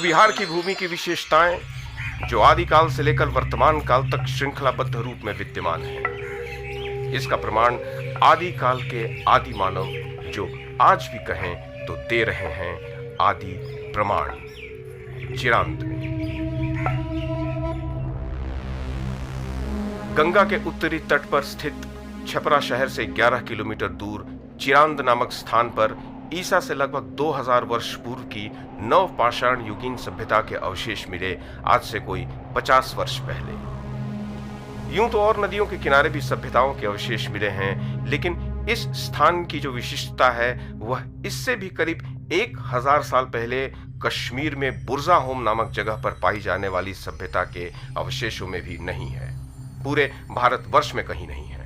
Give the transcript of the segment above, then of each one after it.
बिहार की भूमि की विशेषताएं जो आदिकाल से लेकर वर्तमान काल तक श्रृंखलाबद्ध रूप में विद्यमान है। इसका प्रमाण आदिकाल के आदि मानव जो आज भी कहें तो दे रहे हैं आदि प्रमाण चिरांद में। गंगा के उत्तरी तट पर स्थित छपरा शहर से 11 किलोमीटर दूर चिरांद नामक स्थान पर ईसा से लगभग 2000 वर्ष पूर्व की नवपाषाण युगीन सभ्यता के अवशेष मिले आज से कोई 50 वर्ष पहले। यूं तो और नदियों के किनारे भी सभ्यताओं के अवशेष मिले हैं, लेकिन इस स्थान की जो विशिष्टता है वह इससे भी करीब 1000 साल पहले कश्मीर में बुरज़ाहोम नामक जगह पर पाई जाने वाली सभ्यता के अवशेषों में भी नहीं है। पूरे भारतवर्ष में कहीं नहीं है।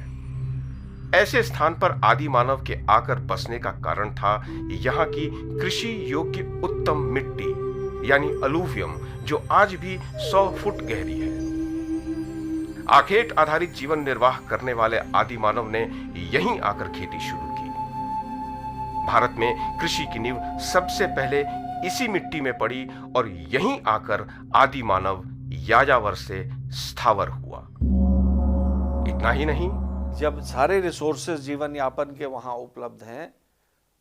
ऐसे स्थान पर आदि मानव के आकर बसने का कारण था यहाँ की कृषि योग्य उत्तम मिट्टी यानी अलूवियम, जो आज भी 100 फुट गहरी है। आखेट आधारित जीवन निर्वाह करने वाले आदि मानव ने यहीं आकर खेती शुरू की। भारत में कृषि की नींव सबसे पहले इसी मिट्टी में पड़ी और यहीं आकर आदि मानव यायावर से स्थावर हुआ। इतना ही नहीं, जब सारे रिसोर्सेज जीवन यापन के वहाँ उपलब्ध हैं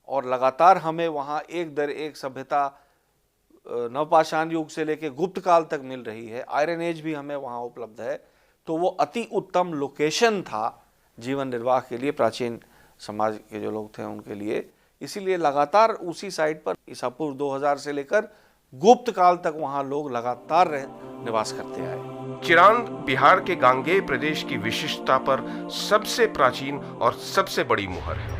और लगातार हमें वहाँ एक दर एक सभ्यता नवपाषाण युग से लेकर गुप्त काल तक मिल रही है, आयरन एज भी हमें वहाँ उपलब्ध है, तो वो अति उत्तम लोकेशन था जीवन निर्वाह के लिए, प्राचीन समाज के जो लोग थे उनके लिए। इसीलिए लगातार उसी साइट पर ईसा पूर्व 2000 से लेकर गुप्त काल तक वहाँ लोग लगातार निवास करते आए। चिरांद बिहार के गांगेय प्रदेश की विशिष्टता पर सबसे प्राचीन और सबसे बड़ी मुहर है।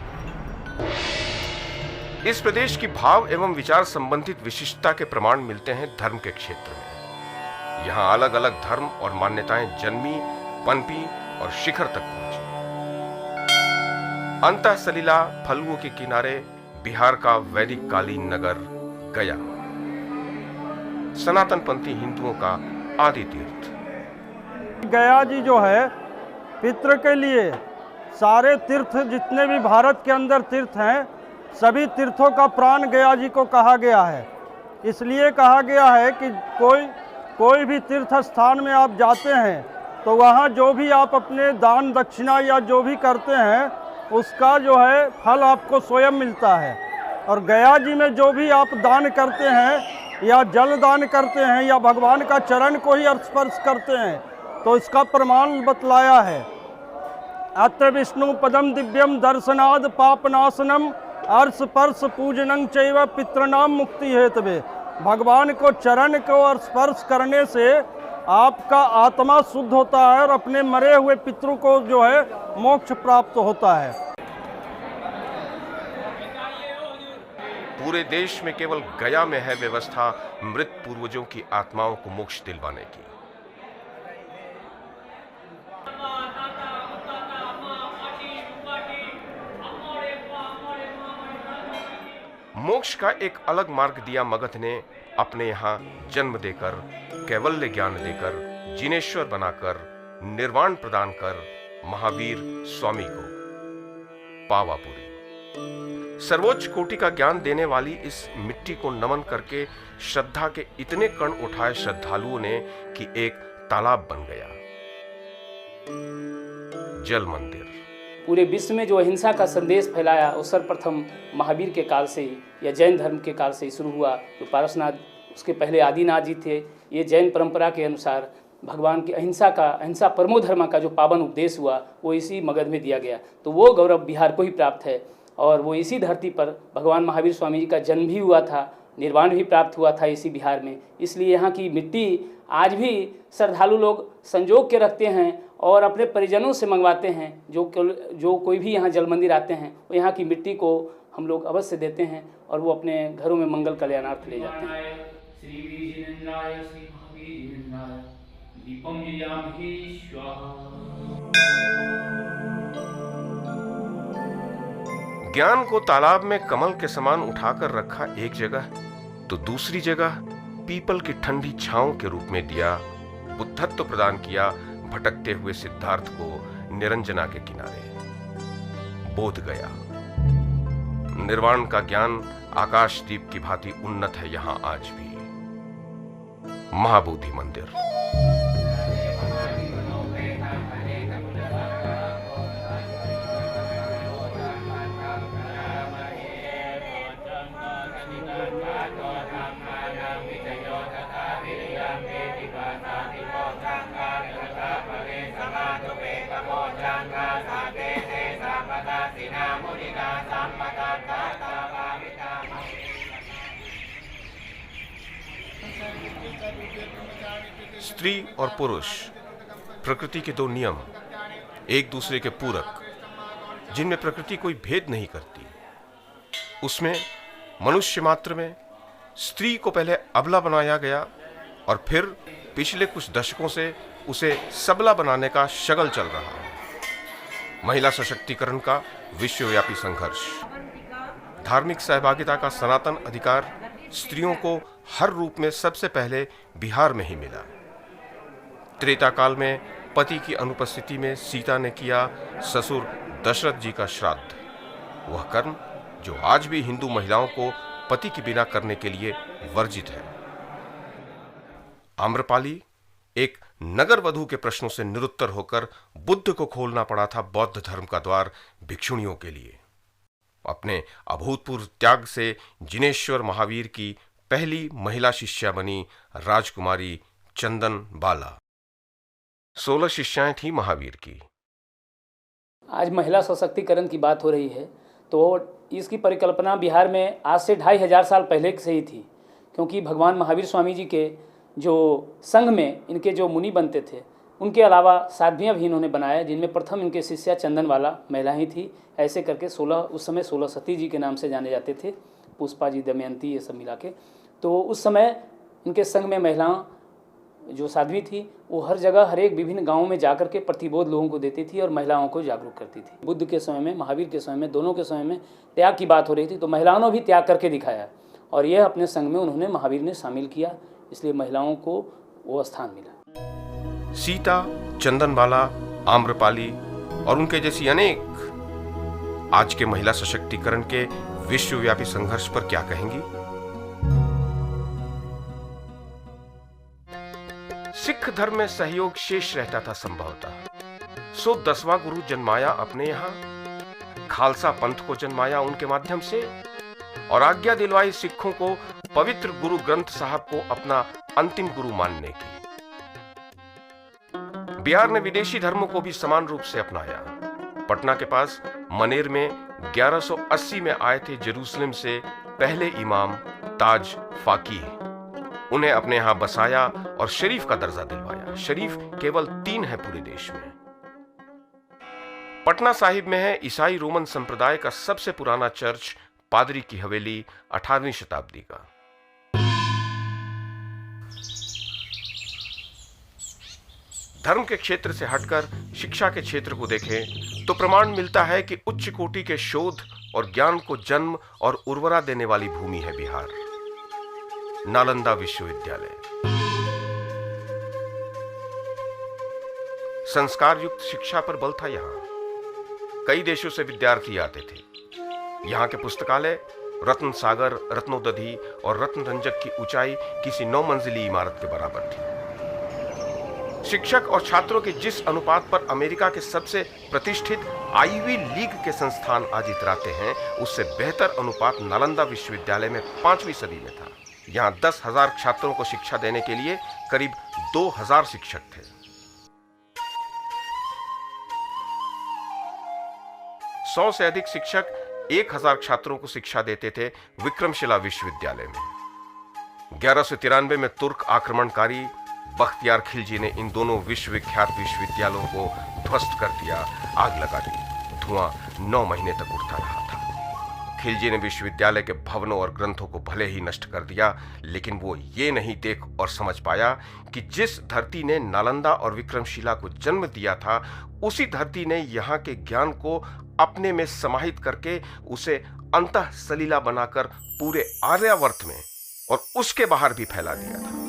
इस प्रदेश की भाव एवं विचार संबंधित विशिष्टता के प्रमाण मिलते हैं धर्म के क्षेत्र में। यहाँ अलग अलग धर्म और मान्यताएं जन्मी, पनपी और शिखर तक पहुंची। अंतः सलीला फल्गु के किनारे बिहार का वैदिक कालीन नगर गया, सनातनपंथी हिंदुओं का आदि तीर्थ। गया जी जो है पितृ के लिए सारे तीर्थ जितने भी भारत के अंदर तीर्थ हैं, सभी तीर्थों का प्राण गया जी को कहा गया है। इसलिए कहा गया है कि कोई भी तीर्थ स्थान में आप जाते हैं तो वहाँ जो भी आप अपने दान दक्षिणा या जो भी करते हैं उसका जो है फल आपको स्वयं मिलता है। और गया जी में जो भी आप दान करते हैं या जल दान करते हैं या भगवान का चरण को ही स्पर्श करते हैं तो इसका प्रमाण बतलाया है। अत्र विष्णु पदम दिव्यम दर्शनाद पापनाशनम अर्श पर्श पूजनं चैव पितृणाम मुक्ति हेतवे। भगवान को चरण को और स्पर्श करने से आपका आत्मा शुद्ध होता है और अपने मरे हुए पितृ को जो है मोक्ष प्राप्त होता है। पूरे देश में केवल गया में है व्यवस्था मृत पूर्वजों की आत्माओं को मोक्ष दिलवाने की। मोक्ष का एक अलग मार्ग दिया मगध ने अपने यहाँ जन्म देकर, कैवल्य ज्ञान देकर, जिनेश्वर बनाकर, निर्वाण प्रदान कर महावीर स्वामी को पावापुरी। सर्वोच्च कोटि का ज्ञान देने वाली इस मिट्टी को नमन करके श्रद्धा के इतने कण उठाए श्रद्धालुओं ने कि एक तालाब बन गया, जल मंदिर। पूरे विश्व में जो अहिंसा का संदेश फैलाया वो सर्वप्रथम महावीर के काल से ही या जैन धर्म के काल से ही शुरू हुआ। जो पारसनाथ उसके पहले आदिनाथ जी थे, ये जैन परंपरा के अनुसार भगवान की अहिंसा परमो धर्म का जो पावन उपदेश हुआ वो इसी मगध में दिया गया। तो वो गौरव बिहार को ही प्राप्त है और वो इसी धरती पर भगवान महावीर स्वामी जी का जन्म भी हुआ था, निर्वाण भी प्राप्त हुआ था इसी बिहार में। इसलिए यहाँ की मिट्टी आज भी श्रद्धालु लोग संजोग के रखते हैं और अपने परिजनों से मंगवाते हैं। जो कोई भी यहाँ जल मंदिर आते हैं वो यहाँ की मिट्टी को हम लोग अवश्य देते हैं और वो अपने घरों में मंगल कल्याणार्थ ले जाते हैं। ज्ञान को तालाब में कमल के समान उठाकर रखा एक जगह, तो दूसरी जगह पीपल की ठंडी छांव के रूप में दिया, बुद्धत्व प्रदान किया भटकते हुए सिद्धार्थ को निरंजना के किनारे। बोध गया। निर्वाण का ज्ञान आकाशदीप की भांति उन्नत है यहाँ आज भी। महाबोधि मंदिर। स्त्री और पुरुष प्रकृति के दो नियम, एक दूसरे के पूरक, जिनमें प्रकृति कोई भेद नहीं करती। उसमें मनुष्य मात्र में स्त्री को पहले अबला बनाया गया और फिर पिछले कुछ दशकों से उसे सबला बनाने का शगल चल रहा है। महिला सशक्तिकरण का विश्वव्यापी संघर्ष, धार्मिक सहभागिता का सनातन अधिकार स्त्रियों को हर रूप में सबसे पहले बिहार में ही मिला। त्रेता काल में पति की अनुपस्थिति में सीता ने किया ससुर दशरथ जी का श्राद्ध, वह कर्म जो आज भी हिंदू महिलाओं को पति के बिना करने के लिए वर्जित है। आम्रपाली एक नगर वधू के प्रश्नों से निरुत्तर होकर बुद्ध को खोलना पड़ा था बौद्ध धर्म का द्वार भिक्षुणियों के लिए। अपने अभूतपूर्व त्याग से जिनेश्वर महावीर की पहली महिला शिष्या बनी राजकुमारी चंदन बाला। 16 शिष्याएं थी महावीर की। आज महिला सशक्तिकरण की बात हो रही है तो इसकी परिकल्पना बिहार में आज से 2500 साल पहले से ही थी, क्योंकि भगवान महावीर स्वामी जी के जो संघ में इनके जो मुनि बनते थे उनके अलावा साध्वियाँ भी इन्होंने बनाया, जिनमें प्रथम इनके शिष्या चंदन वाला महिला ही थी। ऐसे करके 16 उस समय 16 सती जी के नाम से जाने जाते थे, पुष्पा जी, दमयंती, ये सब मिला के। तो उस समय इनके संघ में महिलाएं जो साध्वी थी वो हर जगह हर एक विभिन्न गाँवों में जाकर के प्रतिबोध लोगों को देती थी और महिलाओं को जागरूक करती थी। बुद्ध के समय में, महावीर के समय में, दोनों के समय में त्याग की बात हो रही थी, तो महिलाओं ने भी त्याग करके दिखाया और यह अपने संघ में उन्होंने महावीर ने शामिल किया, इसलिए महिलाओं को वो स्थान मिला। सीता, चंदनबाला, आम्रपाली और उनके जैसी अनेक आज के महिला सशक्तिकरण के विश्वव्यापी संघर्ष पर क्या कहेंगी? सिख धर्म में सहयोग शेष रहता था संभवतः, सो 10वां गुरु जन्माया अपने यहां, खालसा पंथ को जन्माया उनके माध्यम से और आज्ञा दिलवाई सिखों को पवित्र गुरु ग्रंथ साहब को अपना अंतिम गुरु मानने की। बिहार ने विदेशी धर्मों को भी समान रूप से अपनाया। पटना के पास मनेर में 1180 में आए थे जेरूसलम से पहले इमाम ताज फाकीह, उन्हें अपने यहां बसाया और शरीफ का दर्जा दिलवाया। शरीफ केवल 3 है पूरे देश में। पटना साहिब में है ईसाई रोमन संप्रदाय का सबसे पुराना चर्च, पादरी की हवेली, 18वीं शताब्दी का। धर्म के क्षेत्र से हटकर शिक्षा के क्षेत्र को देखें तो प्रमाण मिलता है कि उच्च कोटि के शोध और ज्ञान को जन्म और उर्वरा देने वाली भूमि है बिहार। नालंदा विश्वविद्यालय, संस्कार युक्त शिक्षा पर बल था यहां। कई देशों से विद्यार्थी आते थे। यहां के पुस्तकालय रत्न सागर, रत्नोदधि और रत्न रंजक की ऊंचाई किसी 9 मंजिली इमारत के बराबर थी। शिक्षक और छात्रों के जिस अनुपात पर अमेरिका के सबसे प्रतिष्ठित आईवी लीग के संस्थान आज इतराते हैं, उससे बेहतर अनुपात नालंदा विश्वविद्यालय में 5वीं सदी में था। यहां 10,000 छात्रों को शिक्षा देने के लिए करीब 2,000 शिक्षक थे। सौ से अधिक शिक्षक 1,000 छात्रों को शिक्षा देते थे विक्रमशिला विश्वविद्यालय में। 1193 में तुर्क आक्रमणकारी बख्तियार खिलजी ने इन दोनों विश्वविख्यात विश्वविद्यालयों को ध्वस्त कर दिया, आग लगा दी। धुआं 9 महीने तक उठता रहा था। खिलजी ने विश्वविद्यालय के भवनों और ग्रंथों को भले ही नष्ट कर दिया, लेकिन वो ये नहीं देख और समझ पाया कि जिस धरती ने नालंदा और विक्रमशिला को जन्म दिया था, उसी धरती ने यहाँ के ज्ञान को अपने में समाहित करके उसे अंतः सलीला बनाकर पूरे आर्यावर्त में और उसके बाहर भी फैला दिया था।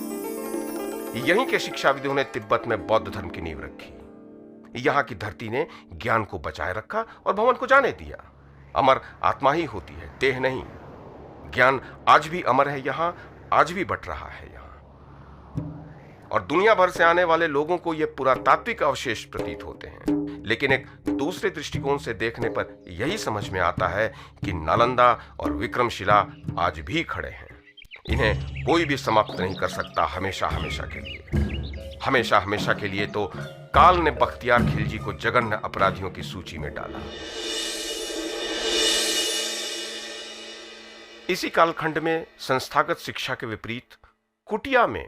यहीं के शिक्षाविदों ने तिब्बत में बौद्ध धर्म की नींव रखी। यहाँ की धरती ने ज्ञान को बचाए रखा और भवन को जाने दिया। अमर आत्मा ही होती है, देह नहीं। ज्ञान आज भी अमर है यहाँ, आज भी बट रहा है यहाँ। और दुनिया भर से आने वाले लोगों को ये पुरातात्विक अवशेष प्रतीत होते हैं, लेकिन एक दूसरे दृष्टिकोण से देखने पर यही समझ में आता है कि नालंदा और विक्रमशिला आज भी खड़े हैं। इन्हें कोई भी समाप्त नहीं कर सकता हमेशा हमेशा के लिए। हमेशा हमेशा के लिए तो काल ने बख्तियार खिलजी को जघन्य अपराधियों की सूची में डाला। इसी कालखंड में संस्थागत शिक्षा के विपरीत कुटिया में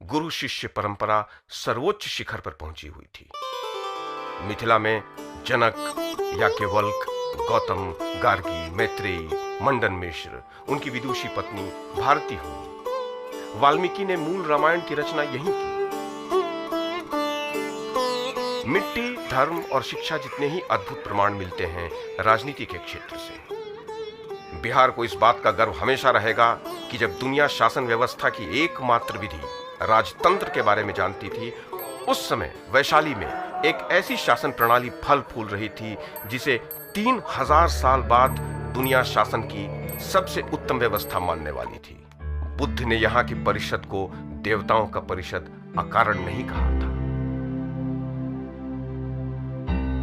गुरु शिष्य परंपरा सर्वोच्च शिखर पर पहुंची हुई थी। मिथिला में जनक, याज्ञवल्क्य, गौतम, गार्गी, मैत्रेयी, मंडन मिश्र, उनकी विदुषी पत्नी भारती हुई। वाल्मीकि ने मूल रामायण की रचना यहीं की। मिट्टी, धर्म और शिक्षा जितने ही अद्भुत प्रमाण मिलते हैं राजनीति के क्षेत्र से। बिहार को इस बात का गर्व हमेशा रहेगा कि जब दुनिया शासन व्यवस्था की एकमात्र विधि राजतंत्र के बारे में जानती थी, उस समय वैशाली में एक ऐसी शासन प्रणाली फल फूल रही थी जिसे 3000 साल बाद दुनिया शासन की सबसे उत्तम व्यवस्था मानने वाली थी। बुद्ध ने यहाँ की परिषद को देवताओं का परिषद अकारण नहीं कहा था।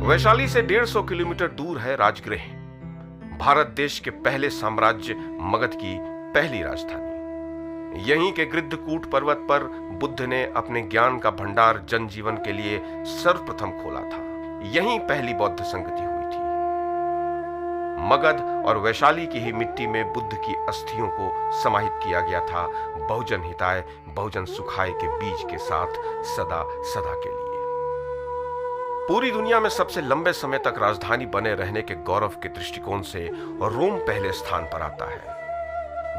वैशाली से 150 किलोमीटर दूर है राजगृह, भारत देश के पहले साम्राज्य मगध की पहली राजधानी। यहीं के गृद्धकूट पर्वत पर बुद्ध ने अपने ज्ञान का भंडार जनजीवन के लिए सर्वप्रथम खोला था। यहीं पहली बौद्ध संगति हुई थी। मगध और वैशाली की ही मिट्टी में बुद्ध की अस्थियों को समाहित किया गया था, बहुजन हिताय बहुजन सुखाय के बीज के साथ सदा सदा के लिए। पूरी दुनिया में सबसे लंबे समय तक राजधानी बने रहने के गौरव के दृष्टिकोण से रोम पहले स्थान पर आता है,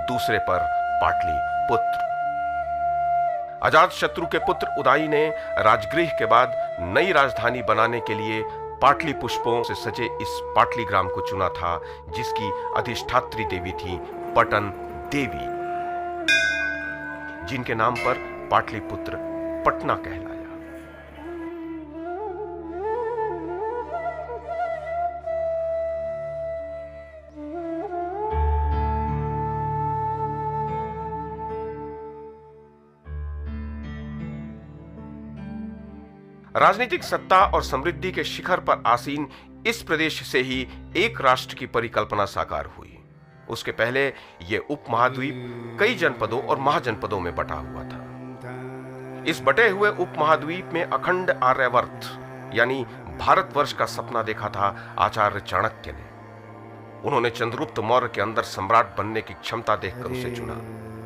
दूसरे पर पाटलिपुत्र। अजातशत्रु के पुत्र उदाई ने राजगृह के बाद नई राजधानी बनाने के लिए पाटली पुष्पों से सजे इस पाटली ग्राम को चुना था, जिसकी अधिष्ठात्री देवी थी पटन देवी, जिनके नाम पर पाटलिपुत्र पटना कहलाया। राजनीतिक सत्ता और समृद्धि के शिखर पर आसीन इस प्रदेश से ही एक राष्ट्र की परिकल्पना साकार हुई। उसके पहले यह उपमहाद्वीप कई जनपदों और महाजनपदों में बटा हुआ था। इस बटे हुए उपमहाद्वीप में अखंड आर्यावर्त यानी भारतवर्ष का सपना देखा था आचार्य चाणक्य ने। उन्होंने चंद्रगुप्त मौर्य के अंदर सम्राट बनने की क्षमता देखकर उसे चुना।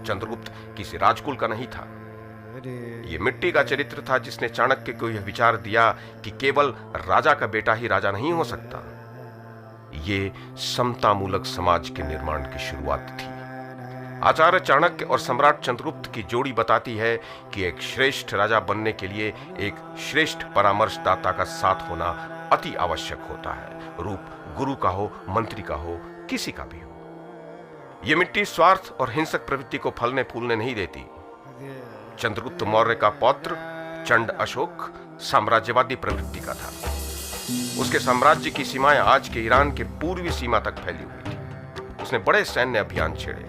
चंद्रगुप्त किसी राजकुल का नहीं था। ये मिट्टी का चरित्र था जिसने चाणक्य को यह विचार दिया कि केवल राजा का बेटा ही राजा नहीं हो सकता। ये समतामूलक समाज के निर्माण की शुरुआत थी। आचार्य चाणक्य और सम्राट चंद्रगुप्त की जोड़ी बताती है कि एक श्रेष्ठ राजा बनने के लिए एक श्रेष्ठ परामर्शदाता का साथ होना अति आवश्यक होता है, रूप गुरु का हो, मंत्री का हो, किसी का भी हो। यह मिट्टी स्वार्थ और हिंसक प्रवृत्ति को फलने फूलने नहीं देती। चंद्रगुप्त मौर्य का पौत्र चंड अशोक साम्राज्यवादी प्रवृत्ति का था। उसके साम्राज्य की सीमाएं आज के ईरान के पूर्वी सीमा तक फैली हुई थी। उसने बड़े सैन्य अभियान छेड़े,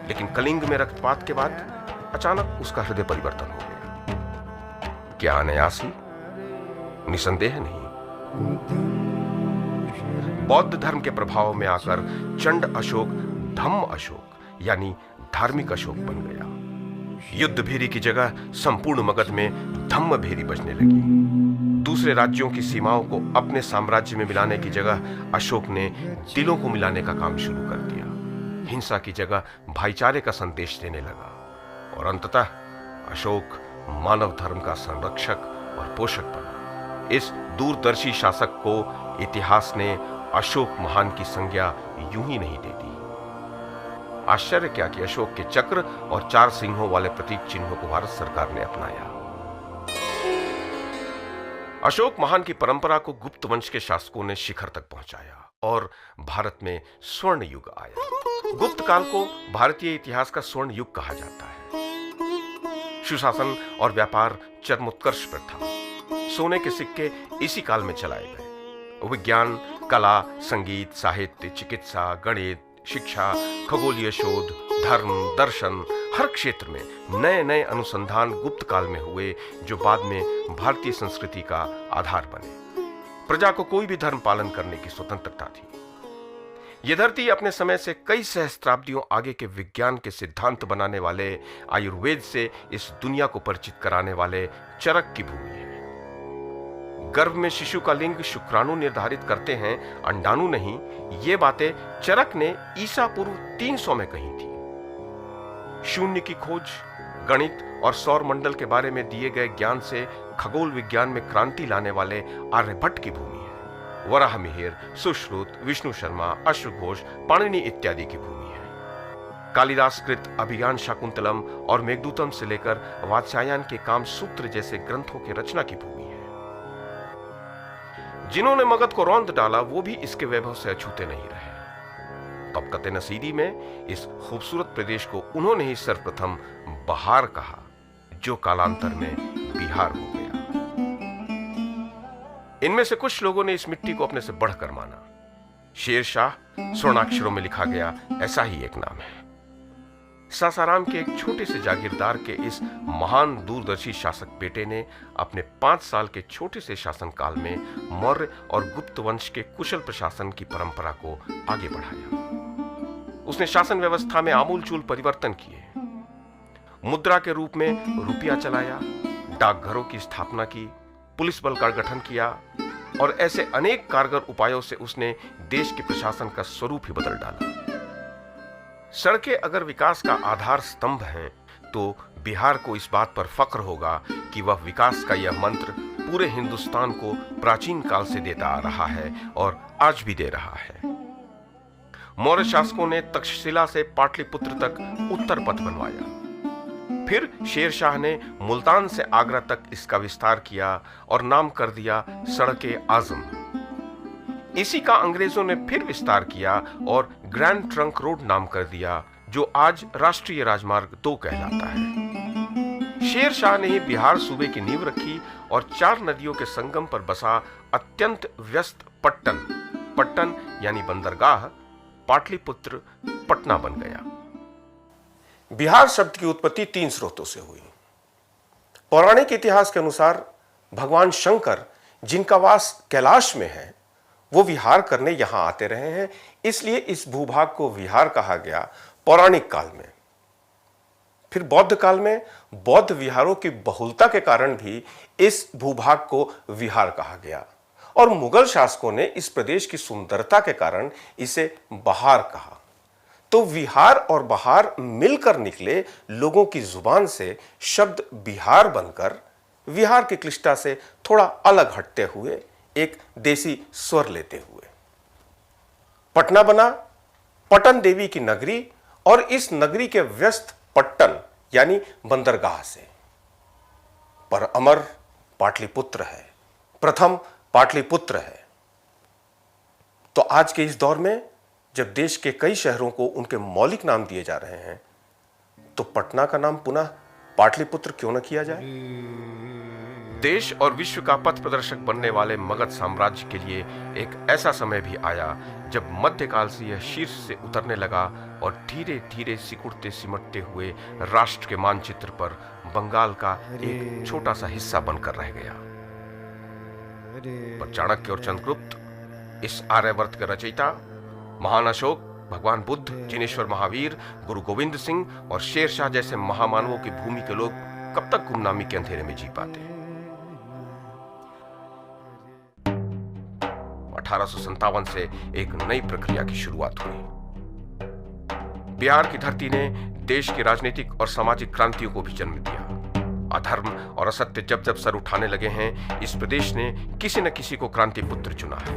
लेकिन कलिंग में रक्तपात के बाद अचानक उसका हृदय परिवर्तन हो गया। क्या अनायासी? निसंदेह नहीं। बौद्ध धर्म के प्रभाव में आकर चंड अशोक धम्म अशोक यानी धार्मिक अशोक बन गया। युद्ध भेरी की जगह संपूर्ण मगध में धम्म भेरी बजने लगी। दूसरे राज्यों की सीमाओं को अपने साम्राज्य में मिलाने की जगह अशोक ने दिलों को मिलाने का काम शुरू कर दिया। हिंसा की जगह भाईचारे का संदेश देने लगा और अंततः अशोक मानव धर्म का संरक्षक और पोषक बना। इस दूरदर्शी शासक को इतिहास ने अशोक महान की संज्ञा यूं ही नहीं दे दी। आश्चर्य क्या कि अशोक के चक्र और 4 सिंहों वाले प्रतीक चिन्हों को भारत सरकार ने अपनाया। अशोक महान की परंपरा को गुप्त वंश के शासकों ने शिखर तक पहुंचाया और भारत में स्वर्ण युग आया। गुप्त काल को भारतीय इतिहास का स्वर्ण युग कहा जाता है। सुशासन और व्यापार चरमोत्कर्ष पर था। सोने के सिक्के इसी काल में चलाए गए। विज्ञान, कला, संगीत, साहित्य, चिकित्सा, गणित, शिक्षा, खगोलीय शोध, धर्म, दर्शन, हर क्षेत्र में नए नए अनुसंधान गुप्त काल में हुए जो बाद में भारतीय संस्कृति का आधार बने। प्रजा को कोई भी धर्म पालन करने की स्वतंत्रता थी। यह धरती अपने समय से कई सहस्त्राब्दियों आगे के विज्ञान के सिद्धांत बनाने वाले आयुर्वेद से इस दुनिया को परिचित कराने वाले चरक की भूमि है। गर्भ में शिशु का लिंग शुक्राणु निर्धारित करते हैं, अंडाणु नहीं। ये बातें चरक ने ईसा पूर्व 300 में कही थी। शून्य की खोज, गणित और सौर मंडल के बारे में दिए गए ज्ञान से खगोल विज्ञान में क्रांति लाने वाले आर्यभट्ट की भूमि है। वराह मिहिर, सुश्रुत, विष्णु शर्मा, अश्वघोष, पाणिनि इत्यादि की भूमि है। कालिदास कृत अभिज्ञान शाकुंतलम और मेघदूतम से लेकर वात्स्यायन के काम सूत्र जैसे ग्रंथों की रचना की भूमि है। जिन्होंने मगध को रौंद डाला वो भी इसके वैभव से अछूते नहीं रहे। तबकते नसीरी में इस खूबसूरत प्रदेश को उन्होंने ही सर्वप्रथम बहार कहा, जो कालांतर में बिहार हो गया। इनमें से कुछ लोगों ने इस मिट्टी को अपने से बढ़कर माना। शेरशाह स्वर्णाक्षरों में लिखा गया ऐसा ही एक नाम है। सासाराम के एक छोटे से जागीरदार के इस महान दूरदर्शी शासक बेटे ने अपने 5 साल के छोटे से शासनकाल में मौर्य और गुप्त वंश के कुशल प्रशासन की परंपरा को आगे बढ़ाया। उसने शासन व्यवस्था में आमूलचूल परिवर्तन किए, मुद्रा के रूप में रुपया चलाया, डाकघरों की स्थापना की, पुलिस बल का गठन किया और ऐसे अनेक कारगर उपायों से उसने देश के प्रशासन का स्वरूप ही बदल डाला। सड़कें अगर विकास का आधार स्तंभ हैं, तो बिहार को इस बात पर फक्र होगा कि वह विकास का यह मंत्र पूरे हिंदुस्तान को प्राचीन काल से देता आ रहा है और आज भी दे रहा है। मौर्य शासकों ने तक्षशिला से पाटलिपुत्र तक उत्तर पथ बनवाया। फिर शेरशाह ने मुल्तान से आगरा तक इसका विस्तार किया और नाम कर दिया सड़के आजम। इसी का अंग्रेजों ने फिर विस्तार किया और ग्रैंड ट्रंक रोड नाम कर दिया, जो आज राष्ट्रीय राजमार्ग 2 कहलाता है। शेरशाह ने ही बिहार सूबे की नींव रखी और 4 नदियों के संगम पर बसा अत्यंत व्यस्त पट्टन यानी बंदरगाह पाटलिपुत्र पटना बन गया। बिहार शब्द की उत्पत्ति 3 स्रोतों से हुई। पौराणिक इतिहास के अनुसार भगवान शंकर, जिनका वास कैलाश में है, वो विहार करने यहां आते रहे हैं, इसलिए इस भूभाग को विहार कहा गया पौराणिक काल में। फिर बौद्ध काल में बौद्ध विहारों की बहुलता के कारण भी इस भूभाग को विहार कहा गया और मुगल शासकों ने इस प्रदेश की सुंदरता के कारण इसे बहार कहा। तो विहार और बहार मिलकर निकले लोगों की जुबान से शब्द बिहार बनकर विहार की क्लिष्टता से थोड़ा अलग हटते हुए एक देसी स्वर लेते हुए पटना बना पटन देवी की नगरी, और इस नगरी के व्यस्त पट्टन यानी बंदरगाह से। पर अमर पाटलिपुत्र है, प्रथम पाटलिपुत्र है। तो आज के इस दौर में जब देश के कई शहरों को उनके मौलिक नाम दिए जा रहे हैं, तो पटना का नाम पुनः पाटलिपुत्र क्यों न किया जाए। देश और विश्व का पथ प्रदर्शक बनने वाले मगध साम्राज्य के लिए एक ऐसा समय भी आया जब मध्यकाल से यह शीर्ष से उतरने लगा और धीरे धीरे सिकुड़ते सिमटते हुए राष्ट्र के मानचित्र पर बंगाल का एक छोटा सा हिस्सा बनकर रह गया। पर चाणक्य और चंद्रगुप्त, इस आर्यवर्त के रचयिता, महान अशोक, भगवान बुद्ध, जिनेश्वर महावीर, गुरु गोविंद सिंह और शेरशाह जैसे महामानवों की भूमि के लोग कब तक गुमनामी के अंधेरे में जी पाते। 1857 से एक नई प्रक्रिया की शुरुआत हुई। बिहार की धरती ने देश की राजनीतिक और सामाजिक क्रांतियों को भी जन्म दिया। अधर्म और असत्य जब जब सर उठाने लगे हैं, इस प्रदेश ने किसी न किसी को क्रांति पुत्र चुना है।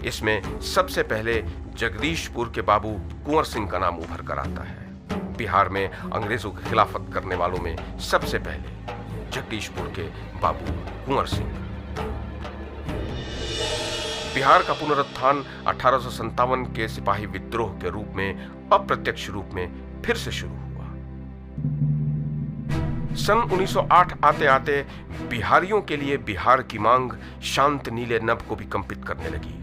इसमें सबसे पहले जगदीशपुर के बाबू कुंवर सिंह का नाम उभर कर आता है। बिहार में अंग्रेजों की खिलाफत करने वालों में सबसे पहले जगदीशपुर के बाबू कुंवर सिंह। बिहार का पुनरुत्थान 1857 के सिपाही विद्रोह के रूप में अप्रत्यक्ष रूप में फिर से शुरू हुआ। सन 1908 आते आते बिहारियों के लिए बिहार की मांग शांत नीले नभ को भी कंपित करने लगी,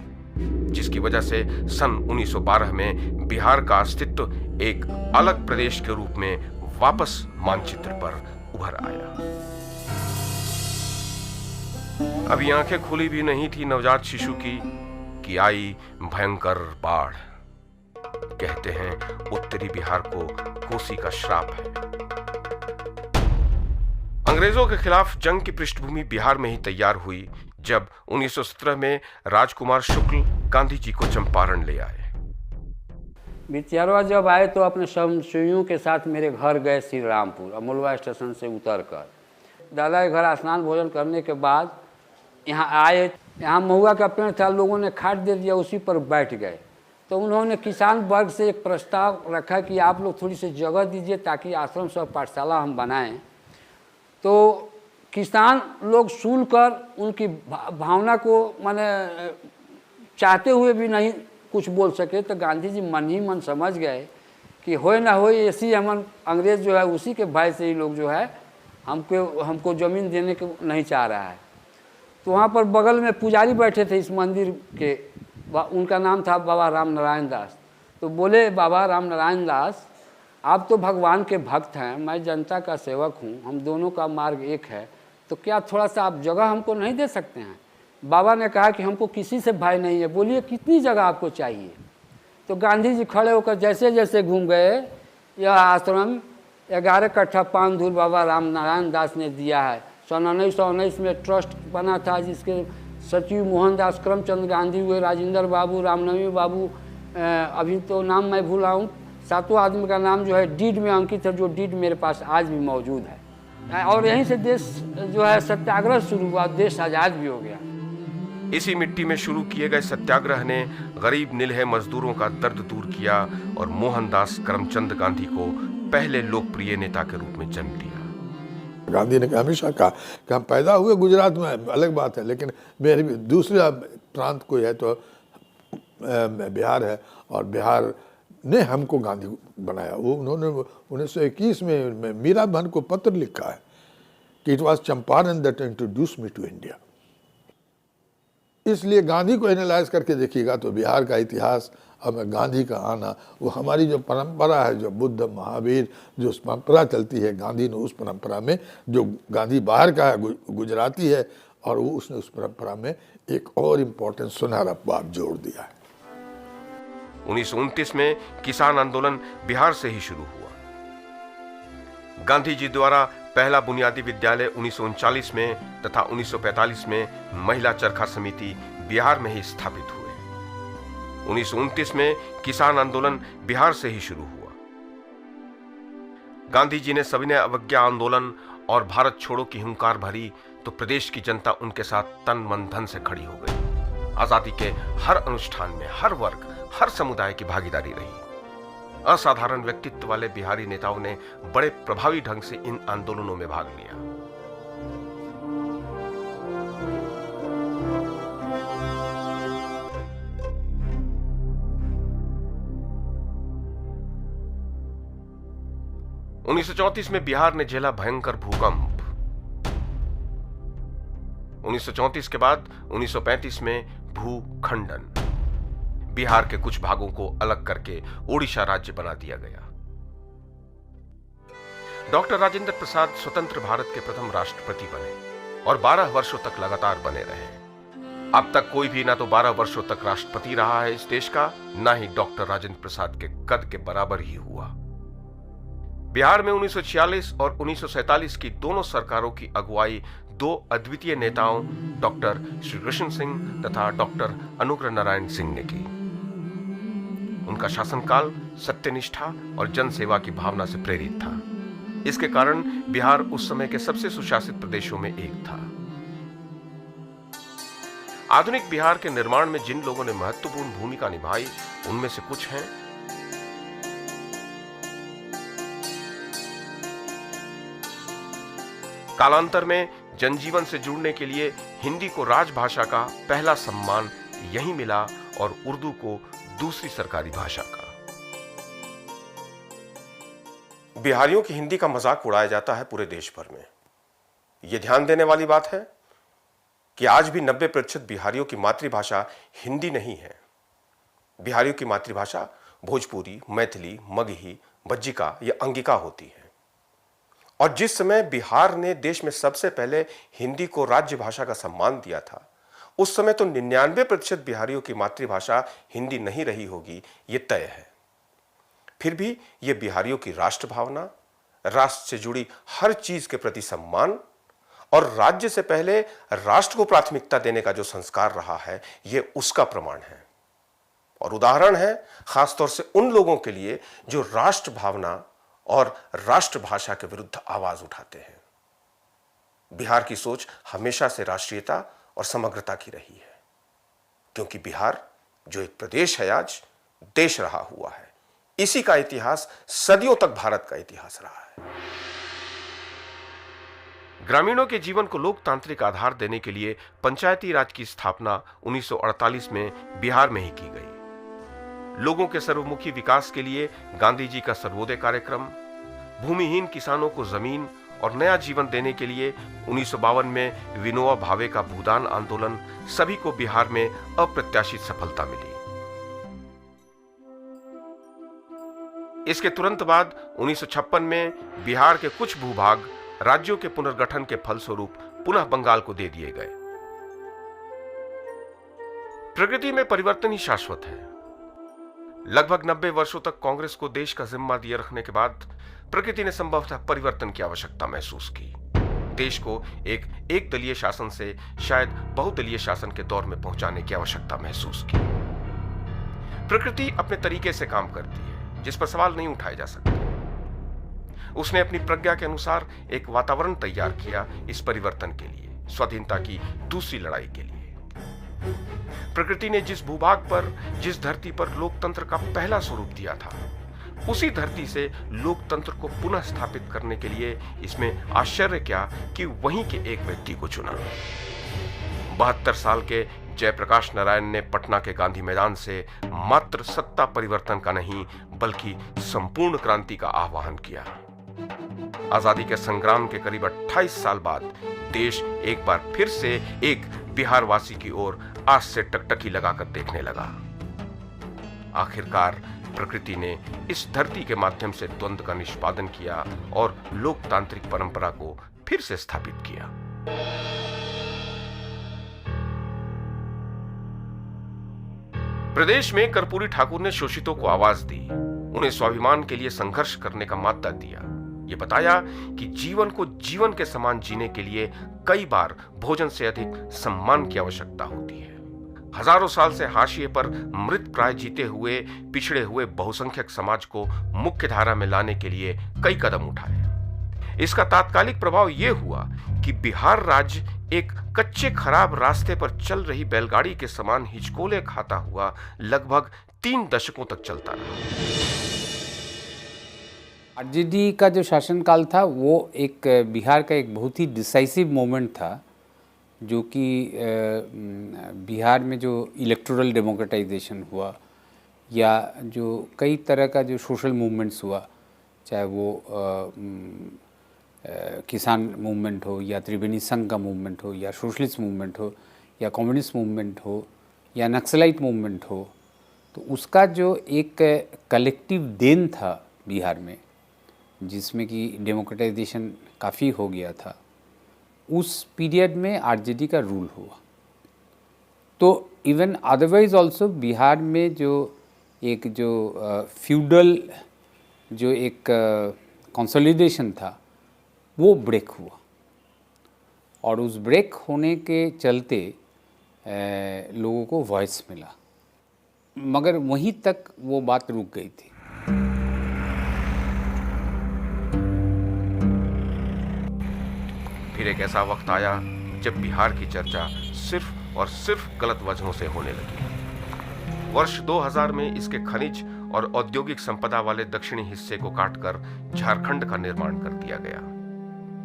जिसकी वजह से सन 1912 में बिहार का अस्तित्व एक अलग प्रदेश के रूप में वापस मानचित्र पर उभर आया। अभी आंखें खुली भी नहीं थी नवजात शिशु की कि आई भयंकर बाढ़। कहते हैं उत्तरी बिहार को कोसी का श्राप है। अंग्रेजों के खिलाफ जंग की पृष्ठभूमि बिहार में ही तैयार हुई जब 1917 में राजकुमार शुक्ल गांधी जी को चंपारण ले आए। बिटियारवा जब आए तो अपने समसुइयों के साथ मेरे घर गए श्री रामपुर अमोलवा स्टेशन से उतरकर। दादा के घर स्नान भोजन करने के बाद यहाँ आए। यहाँ महुआ का पेड़ था, लोगों ने खाट दे दिया, उसी पर बैठ गए। तो उन्होंने किसान वर्ग से एक प्रस्ताव रखा कि आप लोग थोड़ी सी जगह दीजिए ताकि आश्रम सह पाठशाला हम बनाएं। तो किसान लोग सुनकर उनकी भावना को माने चाहते हुए भी नहीं कुछ बोल सके। तो गांधी जी मन ही मन समझ गए कि होए ना होए ऐसी हम अंग्रेज़ जो है उसी के भय से ही लोग जो है हमको ज़मीन देने को नहीं चाह रहा है। तो वहाँ पर बगल में पुजारी बैठे थे इस मंदिर के, उनका नाम था बाबा राम नारायण दास। तो बोले बाबा राम नारायण दास, आप तो भगवान के भक्त हैं, मैं जनता का सेवक हूँ, हम दोनों का मार्ग एक है, तो क्या थोड़ा सा आप जगह हमको नहीं दे सकते हैं? बाबा ने कहा कि हमको किसी से भय नहीं है, बोलिए कितनी जगह आपको चाहिए? तो गांधी जी खड़े होकर जैसे जैसे घूम गए, यह आश्रम 11 कट्ठा 5 धूर बाबा राम नारायण दास ने दिया है। सन 1919 में ट्रस्ट बना था जिसके सचिव मोहनदास करमचंद गांधी हुए, राजेंद्र बाबू, रामनवी बाबू, अभी तो नाम मैं भूला हूँ, 7 आदमी का नाम जो है डीड में अंकित है, जो डीड मेरे पास आज भी मौजूद है। और यहीं से देश जो है सत्याग्रह शुरू हुआ, देश आज़ाद भी हो गया। इसी मिट्टी में शुरू किए गए सत्याग्रह ने गरीब निलहे मजदूरों का दर्द दूर किया और मोहनदास करमचंद गांधी को पहले लोकप्रिय नेता के रूप में जन्म दिया। गांधी ने हमेशा कहा कि हम पैदा हुए गुजरात में, अलग बात है, लेकिन मेरे दूसरा प्रांत कोई है तो बिहार है, और बिहार ने हमको गांधी बनाया। वो उन्होंने 1921 में मीरा बहन को पत्र लिखा है कि it was Champaran that introduce me to India. इसलिए गांधी को एनालाइज करके देखिएगा तो बिहार का इतिहास और गांधी का आना, वो हमारी जो परंपरा है, जो बुद्ध महावीर जो परंपरा चलती है, गांधी ने उस परंपरा में, जो गांधी बाहर का है, गुजराती है, और वो उसने उस परंपरा में एक और इम्पोर्टेंट सुनहरा बात जोड़ दिया है। 1929 में किसान आंदोलन बिहार से ही शुरू हुआ। गांधी जी द्वारा पहला बुनियादी विद्यालय 1939 में तथा 1945 में महिला चरखा समिति बिहार में ही स्थापित हुए। 1929 में किसान आंदोलन बिहार से ही शुरू हुआ। गांधी जी ने सविनय अवज्ञा आंदोलन और भारत छोड़ो की हुंकार भरी तो प्रदेश की जनता उनके साथ तन मन धन से खड़ी हो गई। आजादी के हर अनुष्ठान में हर वर्ग, हर समुदाय की भागीदारी रही। असाधारण व्यक्तित्व वाले बिहारी नेताओं ने बड़े प्रभावी ढंग से इन आंदोलनों में भाग लिया। उन्नीस 1934 में बिहार ने झेला भयंकर भूकंप। 1934 के बाद 1935 में भूखंडन। बिहार के कुछ भागों को अलग करके ओडिशा राज्य बना दिया गया। डॉक्टर राजेंद्र प्रसाद स्वतंत्र भारत के प्रथम राष्ट्रपति बने और 12 वर्षों तक लगातार बने रहे। अब तक कोई भी ना तो 12 वर्षों तक राष्ट्रपति रहा है इस देश का, ना ही डॉक्टर राजेंद्र प्रसाद के कद के बराबर ही हुआ। बिहार में 1946 और 1947 की दोनों सरकारों की अगुवाई दो अद्वितीय नेताओं डॉक्टर श्री कृष्ण सिंह तथा डॉक्टर अनुग्रह नारायण सिंह ने की। उनका शासनकाल सत्यनिष्ठा और जनसेवा की भावना से प्रेरित था। इसके कारण बिहार उस समय के सबसे सुशासित प्रदेशों में एक था। आधुनिक बिहार के निर्माण में जिन लोगों ने महत्वपूर्ण भूमिका निभाई, उनमें से कुछ हैं कालांतर में जनजीवन से जुड़ने के लिए हिंदी को राजभाषा का पहला सम्मान यही मिला और उर्दू को दूसरी सरकारी भाषा का। बिहारियों की हिंदी का मजाक उड़ाया जाता है पूरे देश भर में। यह ध्यान देने वाली बात है कि आज भी 90% बिहारियों की मातृभाषा हिंदी नहीं है। बिहारियों की मातृभाषा भोजपुरी, मैथिली, मगही, बज्जिका या अंगिका होती है। और जिस समय बिहार ने देश में सबसे पहले हिंदी को राज्य भाषा का सम्मान दिया था, उस समय तो 99% बिहारियों की मातृभाषा हिंदी नहीं रही होगी, ये तय है। फिर भी ये बिहारियों की राष्ट्र भावना, राष्ट्र से जुड़ी हर चीज के प्रति सम्मान और राज्य से पहले राष्ट्र को प्राथमिकता देने का जो संस्कार रहा है, ये उसका प्रमाण है और उदाहरण है खासतौर से उन लोगों के लिए जो राष्ट्र भावना और राष्ट्रभाषा के विरुद्ध आवाज उठाते हैं। बिहार की सोच हमेशा से राष्ट्रीयता और समग्रता की रही है, क्योंकि बिहार जो एक प्रदेश है आज देश रहा हुआ है। इसी का इतिहास सदियों तक भारत का इतिहास रहा है। ग्रामीणों के जीवन को लोकतांत्रिक आधार देने के लिए पंचायती राज की स्थापना 1948 में बिहार में ही की गई। लोगों के सर्वमुखी विकास के लिए गांधी जी का सर्वोदय कार्यक्रम, भूमिहीन किसानों को जमीन और नया जीवन देने के लिए 1952 में विनोबा भावे का भूदान आंदोलन, सभी को बिहार में अप्रत्याशित सफलता मिली। इसके तुरंत बाद 1956 में बिहार के कुछ भूभाग राज्यों के पुनर्गठन के फलस्वरूप पुनः बंगाल को दे दिए गए। प्रकृति में परिवर्तन ही शाश्वत है। लगभग 90 वर्षों तक कांग्रेस को देश का जिम्मा दिए रखने के बाद प्रकृति ने संभवतः परिवर्तन की आवश्यकता महसूस की। देश को एक दलीय शासन से शायद बहुदलीय शासन के दौर में पहुंचाने की आवश्यकता महसूस की। प्रकृति अपने तरीके से काम करती है, जिस पर सवाल नहीं उठाए जा सकते। उसने अपनी प्रज्ञा के अनुसार एक वातावरण तैयार किया इस परिवर्तन के लिए, स्वाधीनता की दूसरी लड़ाई के लिए। प्रकृति ने जिस भूभाग पर, जिस धरती पर लोकतंत्र का पहला स्वरूप दिया था, उसी धरती से लोकतंत्र को पुनः स्थापित करने के लिए इसमें आश्चर्य क्या कि वहीं के एक व्यक्ति को चुना। 72 साल के जयप्रकाश नारायण ने पटना के गांधी मैदान से मात्र सत्ता परिवर्तन का नहीं बल्कि संपूर्ण क्रांति का आह्वान किया। आजादी के संग्राम के करीब 28 साल बाद देश एक बार फिर से एक बिहारवासी की ओर आस से टकटकी लगाकर देखने लगा। आखिरकार प्रकृति ने इस धरती के माध्यम से द्वंद्व का निष्पादन किया और लोकतांत्रिक परंपरा को फिर से स्थापित किया। प्रदेश में कर्पूरी ठाकुर ने शोषितों को आवाज दी, उन्हें स्वाभिमान के लिए संघर्ष करने का माद्दा दिया। ये बताया कि जीवन को जीवन के समान जीने के लिए कई बार भोजन से अधिक सम्मान की आवश्यकता होती है। हजारों साल से हाशिए पर मृत प्राय जीते हुए पिछड़े हुए बहुसंख्यक समाज को मुख्य धारा में लाने के लिए कई कदम उठाए। इसका तात्कालिक प्रभाव यह हुआ कि बिहार राज्य एक कच्चे खराब रास्ते पर चल रही बैलगाड़ी के समान हिचकोले खाता हुआ लगभग 3 दशकों तक चलता रहा। आरजेडी का जो शासनकाल था वो एक बिहार का एक बहुत ही डिसाइसिव मोमेंट था, जो कि बिहार में जो इलेक्टोरल डेमोक्रेटाइजेशन हुआ या जो कई तरह का जो सोशल मूवमेंट्स हुआ, चाहे वो किसान मूवमेंट हो या त्रिवेणी संघ का मूवमेंट हो या सोशलिस्ट मूवमेंट हो या कम्युनिस्ट मूवमेंट हो या नक्सलाइट मूवमेंट हो, तो उसका जो एक कलेक्टिव देन था बिहार में, जिसमें कि डेमोक्रेटाइजेशन काफ़ी हो गया था, उस पीरियड में आरजेडी का रूल हुआ। तो इवन अदरवाइज ऑल्सो बिहार में जो एक जो फ्यूडल जो एक कंसोलिडेशन था वो ब्रेक हुआ, और उस ब्रेक होने के चलते लोगों को वॉइस मिला, मगर वहीं तक वो बात रुक गई थी। फिर एक ऐसा वक्त आया जब बिहार की चर्चा सिर्फ और सिर्फ गलत वजहों से होने लगी। वर्ष 2000 में इसके खनिज और औद्योगिक संपदा वाले दक्षिणी हिस्से को काटकर झारखंड का निर्माण कर दिया गया।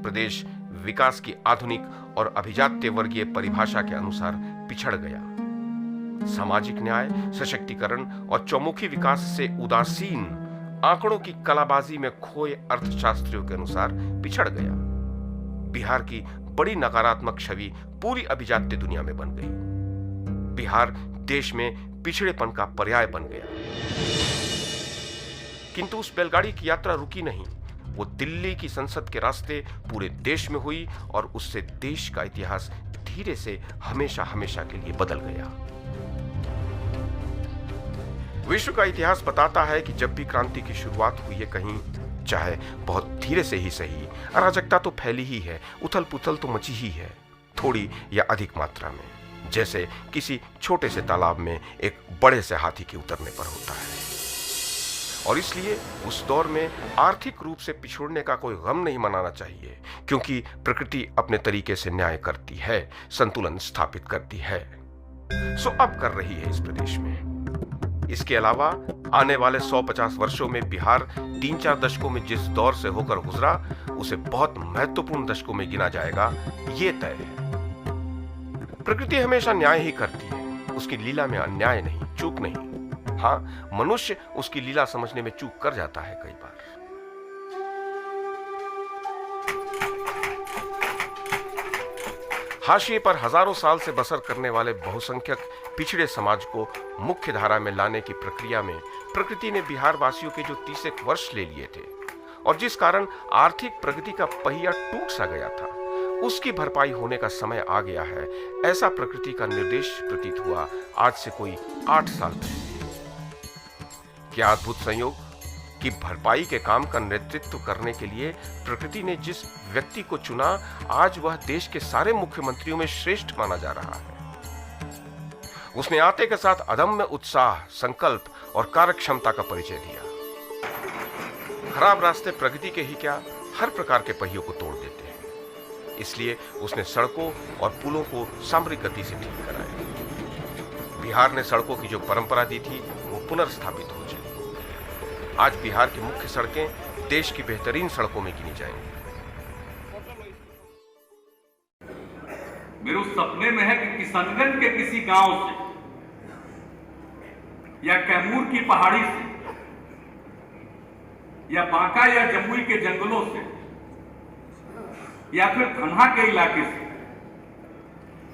प्रदेश विकास की आधुनिक और अभिजात्य वर्गीय परिभाषा के अनुसार पिछड़ गया। सामाजिक न्याय, सशक्तिकरण और चौमुखी विकास से उदासीन आंकड़ों की कलाबाजी में खोए अर्थशास्त्रियों के अनुसार पिछड़ गया। बिहार की बड़ी नकारात्मक छवि पूरी अभिजात्य दुनिया में बन गई। बिहार देश में पिछड़ेपन का पर्याय बन गया। किंतु उस बैलगाड़ी की यात्रा रुकी नहीं, वो दिल्ली की संसद के रास्ते पूरे देश में हुई और उससे देश का इतिहास धीरे से हमेशा हमेशा के लिए बदल गया। विश्व का इतिहास बताता है कि जब भी क्रांति की शुरुआत हुई है कहीं, चाहे बहुत धीरे से ही सही, अराजकता तो फैली ही है, उथल पुथल तो मची ही है, थोड़ी या अधिक मात्रा में, जैसे किसी छोटे से तालाब में एक बड़े से हाथी के उतरने पर होता है। और इसलिए उस दौर में आर्थिक रूप से पिछड़ने का कोई गम नहीं मनाना चाहिए, क्योंकि प्रकृति अपने तरीके से न्याय करती है, संतुलन स्थापित करती है। सो अब कर रही है इस प्रदेश में। इसके अलावा आने वाले 150 वर्षों में बिहार 3-4 दशकों में जिस दौर से होकर गुजरा उसे बहुत महत्वपूर्ण दशकों में गिना जाएगा, ये तय है। प्रकृति हमेशा न्याय ही करती है, उसकी लीला में अन्याय नहीं, चूक नहीं। हाँ, मनुष्य उसकी लीला समझने में चूक कर जाता है कई बार। हाशिए पर हजारों साल से बसर करने वाले बहुसंख्यक पिछड़े समाज को मुख्य धारा में लाने की प्रक्रिया में प्रकृति ने बिहार वासियों के जो 30 वर्ष ले लिए थे और जिस कारण आर्थिक प्रगति का पहिया टूट सा गया था, उसकी भरपाई होने का समय आ गया है, ऐसा प्रकृति का निर्देश प्रतीत हुआ आज से कोई 8 साल पहले। क्या अद्भुत संयोग कि भरपाई के काम का नेतृत्व करने के लिए प्रकृति ने जिस व्यक्ति को चुना, आज वह देश के सारे मुख्यमंत्रियों में श्रेष्ठ माना जा रहा है। उसने आते के साथ अदम्य उत्साह, संकल्प और कार्यक्षमता का परिचय दिया। खराब रास्ते प्रगति के ही क्या, हर प्रकार के पहियों को तोड़ देते हैं। इसलिए उसने सड़कों और पुलों को सामरिक गति से ठीक कराया। बिहार ने सड़कों की जो परंपरा दी थी वो पुनर्स्थापित हो जाए। आज बिहार की मुख्य सड़कें देश की बेहतरीन सड़कों में गिनी जाएंगी। मेरे उस सपने में है कि किशनगंज के किसी गांव से या कैमूर की पहाड़ी से या बांका या जमुई के जंगलों से या फिर धनहा के इलाके से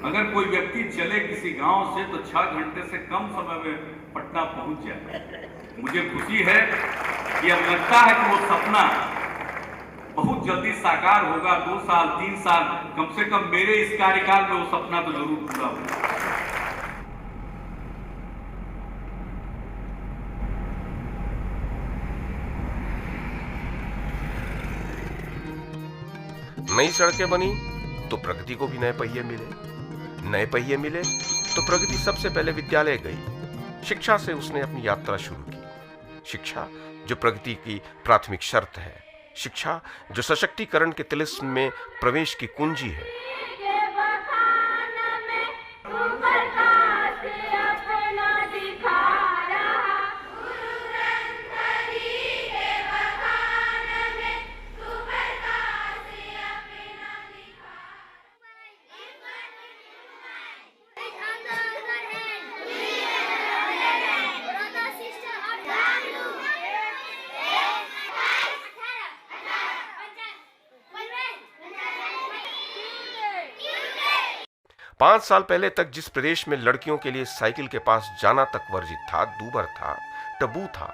अगर कोई व्यक्ति चले किसी गांव से तो 6 घंटे से कम समय में पटना पहुंच जाए। मुझे खुशी है कि अब लगता है कि वो सपना बहुत जल्दी साकार होगा। 2 साल 3 साल, कम से कम मेरे इस कार्यकाल में वो सपना तो जरूर पूरा होगा। नई सड़कें बनी तो प्रगति को भी नए पहिए मिले, नए पहिए मिले तो प्रगति सबसे पहले विद्यालय गई। शिक्षा से उसने अपनी यात्रा शुरू की। शिक्षा जो प्रगति की प्राथमिक शर्त है, शिक्षा जो सशक्तिकरण के तिलिस्म में प्रवेश की कुंजी है। पांच साल पहले तक जिस प्रदेश में लड़कियों के लिए साइकिल के पास जाना तक वर्जित था, दूभर था, टबू था,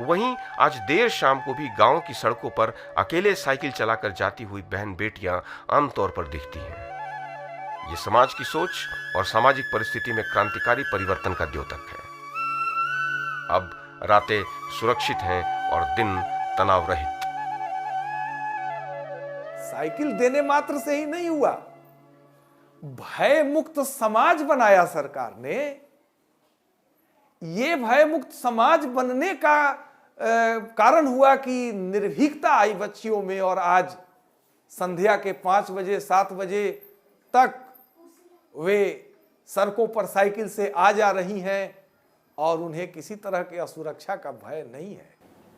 वहीं आज देर शाम को भी गांव की सड़कों पर अकेले साइकिल चलाकर जाती हुई बहन बेटियां आमतौर पर दिखती हैं। ये समाज की सोच और सामाजिक परिस्थिति में क्रांतिकारी परिवर्तन का द्योतक है। अब रातें सुरक्षित हैं और दिन तनाव रहित। साइकिल देने मात्र से ही नहीं हुआ, भय मुक्त समाज बनाया सरकार ने। ये भय मुक्त समाज बनने का कारण हुआ कि निर्भीकता आई बच्चियों में, और आज संध्या के 5 बजे 7 बजे तक वे सड़कों पर साइकिल से आ जा रही हैं और उन्हें किसी तरह के असुरक्षा का भय नहीं है।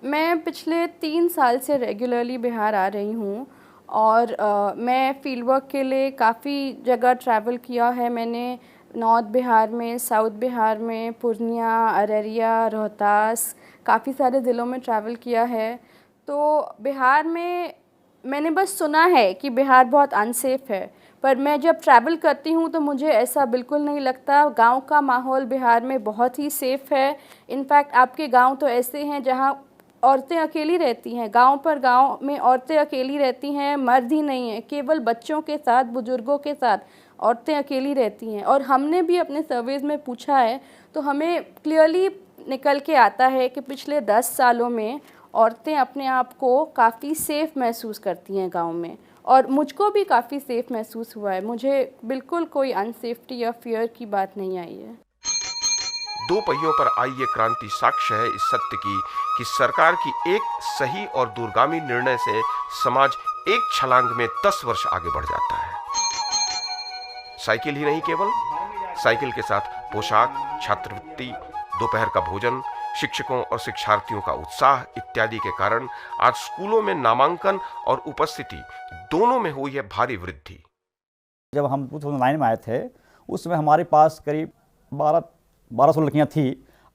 मैं पिछले 3 साल से रेगुलरली बिहार आ रही हूँ और मैं फील्ड वर्क के लिए काफ़ी जगह ट्रैवल किया है। मैंने नॉर्थ बिहार में, साउथ बिहार में, पूर्णिया, अररिया, रोहतास, काफ़ी सारे ज़िलों में ट्रैवल किया है। तो बिहार में मैंने बस सुना है कि बिहार बहुत अनसेफ है, पर मैं जब ट्रैवल करती हूँ तो मुझे ऐसा बिल्कुल नहीं लगता। गांव का माहौल बिहार में बहुत ही सेफ़ है। इनफैक्ट आपके गांव तो ऐसे हैं जहाँ औरतें अकेली रहती हैं, गांव पर गांव में औरतें अकेली रहती हैं, मर्द ही नहीं है, केवल बच्चों के साथ, बुजुर्गों के साथ औरतें अकेली रहती हैं। और हमने भी अपने सर्वेज में पूछा है तो हमें क्लियरली निकल के आता है कि पिछले 10 सालों में औरतें अपने आप को काफ़ी सेफ़ महसूस करती हैं गांव में, और मुझको भी काफ़ी सेफ़ महसूस हुआ है। मुझे बिल्कुल कोई अनसेफ्टी या फियर की बात नहीं आई है। दो पहियों पर आई ये क्रांति साक्ष्य है इस सत्य की कि सरकार की एक सही और दूरगामी निर्णय से समाज एक छलांग में 10 वर्ष आगे बढ़ जाता है। साइकिल ही नहीं, केवल साइकिल के साथ पोशाक, छात्रवृत्ति, दोपहर का भोजन, शिक्षकों और शिक्षार्थियों का उत्साह इत्यादि के कारण आज स्कूलों में नामांकन और उपस्थिति दोनों में हुई है भारी वृद्धि। जब हम 2009 में आए थे उस समय हमारे पास करीब 1200 लड़कियां थी।